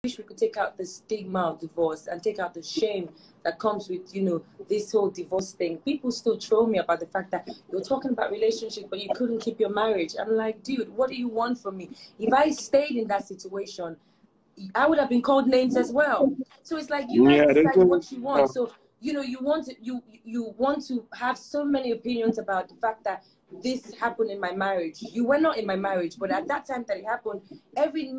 wish we could take out the stigma of divorce and take out the shame that comes with, you know, this whole divorce thing. People still troll me about the fact that you're talking about relationships, but you couldn't keep your marriage. I'm like, dude, what do you want from me? If I stayed in that situation, I would have been called names as well. So it's like you have to decide what you want. So, you know, you want to have so many opinions about the fact that this happened in my marriage. You were not in my marriage, but at that time that it happened, every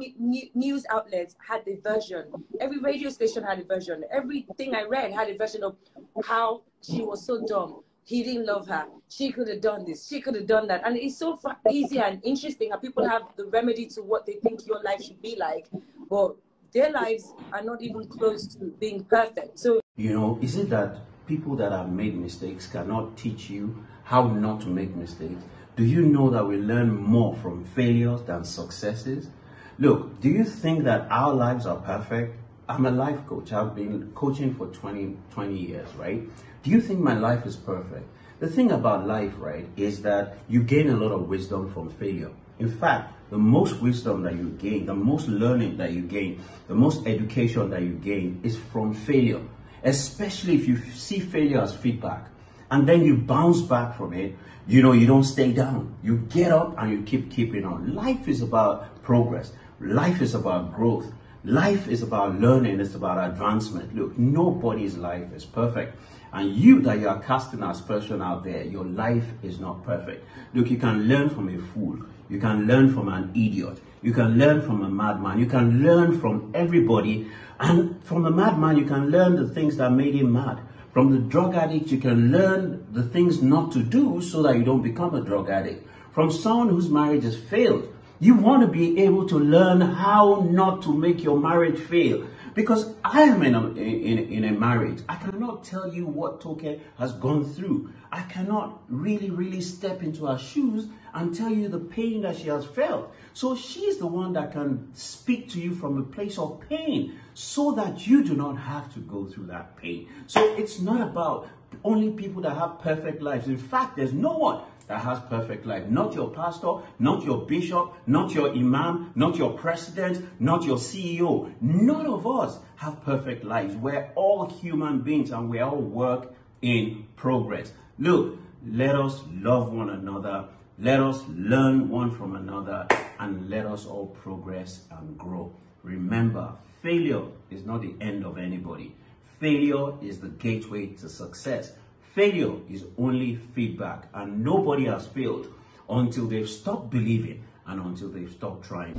news outlet had a version. Every radio station had a version. Everything I read had a version of how she was so dumb. He didn't love her. She could have done this. She could have done that. And it's so easy and interesting how people have the remedy to what they think your life should be like, but their lives are not even close to being perfect. So, you know, is it that people that have made mistakes cannot teach you how not to make mistakes? Do you know that we learn more from failures than successes? Look, do you think that our lives are perfect? I'm a life coach. I've been coaching for 20 years, right? Do you think my life is perfect? The thing about life, right, is that you gain a lot of wisdom from failure. In fact, the most wisdom that you gain, the most learning that you gain, the most education that you gain is from failure. Especially if you see failure as feedback and then you bounce back from it. You know, you don't stay down. You get up and you keeping on. Life is about progress. Life is about growth. Life is about learning. It's about advancement. Look, nobody's life is perfect. And you that you are casting aspersion out there, your life is not perfect. Look, you can learn from a fool. You can learn from an idiot. You can learn from a madman. You can learn from everybody. And from the madman, you can learn the things that made him mad. From the drug addict, you can learn the things not to do so that you don't become a drug addict. From someone whose marriage has failed, you want to be able to learn how not to make your marriage fail. Because I am in a marriage. I cannot tell you what Toke has gone through. I cannot really step into her shoes and tell you the pain that she has felt. So she's the one that can speak to you from a place of pain so that you do not have to go through that pain. So it's not about only people that have perfect lives. In fact, there's no one that has perfect life. Not your pastor, not your bishop, not your imam, not your president, not your CEO. None of us have perfect lives. We're all human beings and we all work in progress. Look, let us love one another. Let us learn one from another and let us all progress and grow. Remember, failure is not the end of anybody. Failure is the gateway to success. Failure is only feedback, and nobody has failed until they've stopped believing and until they've stopped trying.